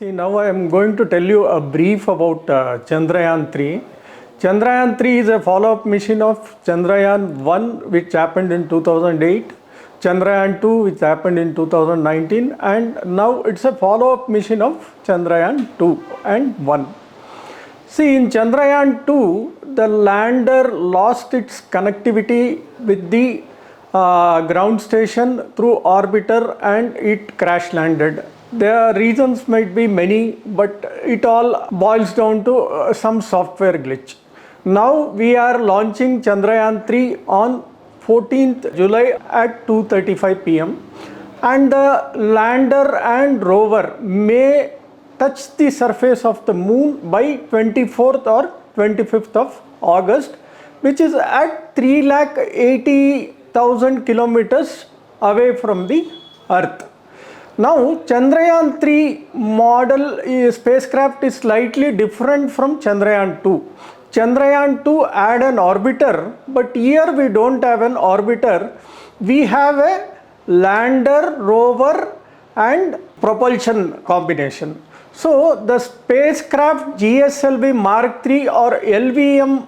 See, now I am going to tell you a brief about Chandrayaan 3. Chandrayaan 3 is a follow-up mission of Chandrayaan 1, which happened in 2008, Chandrayaan 2, which happened in 2019, and now it's a follow-up mission of Chandrayaan 2 and 1. See, in Chandrayaan 2, the lander lost its connectivity with the ground station through orbiter and it crash landed. The reasons might be many, but it all boils down to some software glitch. Now we are launching Chandrayaan 3 on 14th July at 2:35 p.m. and the lander and rover may touch the surface of the moon by 24th or 25th of August, which is at 380,000 kilometers away from the Earth. Now, Chandrayaan 3 model spacecraft is slightly different from Chandrayaan 2. Chandrayaan 2 had an orbiter, but here we don't have an orbiter. We have a lander, rover and propulsion combination. So, the spacecraft GSLV Mark III or LVM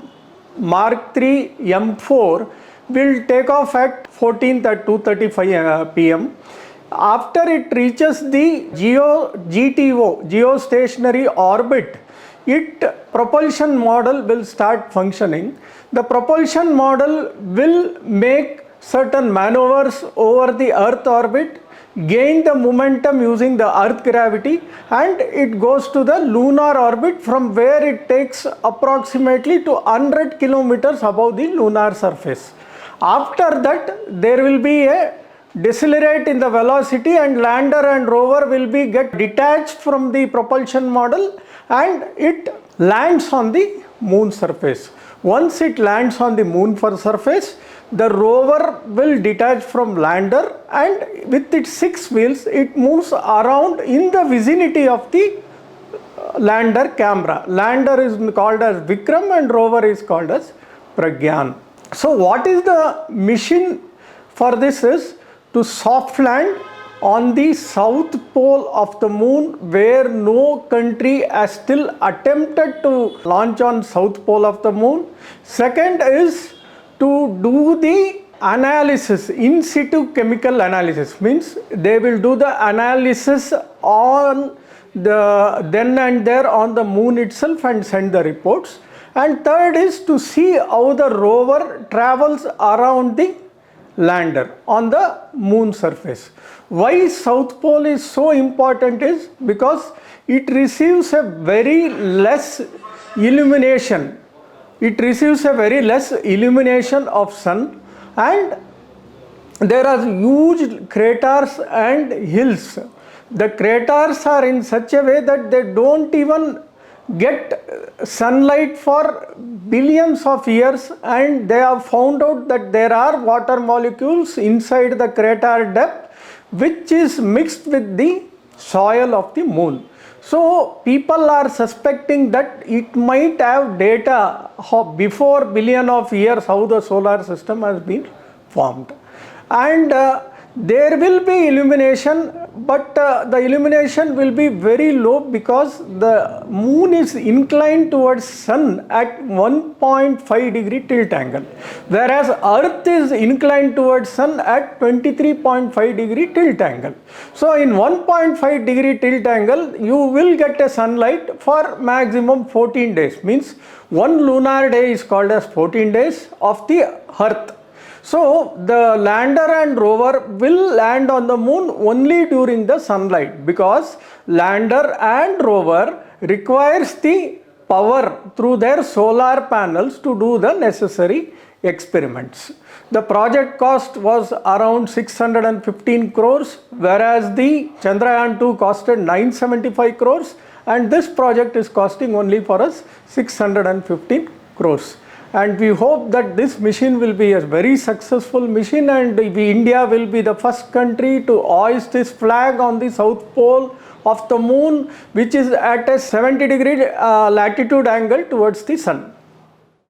Mark III M4 will take off at 14th at 2:35 p.m. After it reaches the geostationary orbit, its propulsion model will start functioning. The propulsion model will make certain maneuvers over the Earth orbit, gain the momentum using the Earth gravity, and it goes to the lunar orbit, from where it takes approximately to 100 kilometers above the lunar surface. After that, there will be a decelerate in the velocity and lander and rover will be get detached from the propulsion model and it lands on the moon surface. Once it lands on the moon surface, the rover will detach from lander and with its 6 wheels it moves around in the vicinity of the lander camera. Lander is called as Vikram and rover is called as Pragyan. So what is the mission for this is to soft land on the south pole of the moon, where no country has still attempted to launch on south pole of the moon. Second is to do the analysis, in situ chemical analysis, means they will do the analysis on the then and there on the moon itself and send the reports. And third is to see how the rover travels around the lander on the moon surface. Why south pole is so important is because it receives a very less illumination. It receives a very less illumination of sun, and there are huge craters and hills. The craters are in such a way that they don't even get sunlight for billions of years, and they have found out that there are water molecules inside the crater depth which is mixed with the soil of the moon. So people are suspecting that it might have data before billion of years how the solar system has been formed. And there will be illumination, but the illumination will be very low because the moon is inclined towards sun at 1.5 degree tilt angle, whereas earth is inclined towards sun at 23.5 degree tilt angle. So in 1.5 degree tilt angle, you will get a sunlight for maximum 14 days, means one lunar day is called as 14 days of the earth. So the lander and rover will land on the moon only during the sunlight, because lander and rover requires the power through their solar panels to do the necessary experiments. The project cost was around 615 crores, whereas the Chandrayaan 2 costed 975 crores, and this project is costing only for us 615 crores. And we hope that this mission will be a very successful mission, and India will be the first country to hoist this flag on the south pole of the moon, which is at a 70 degree latitude angle towards the sun.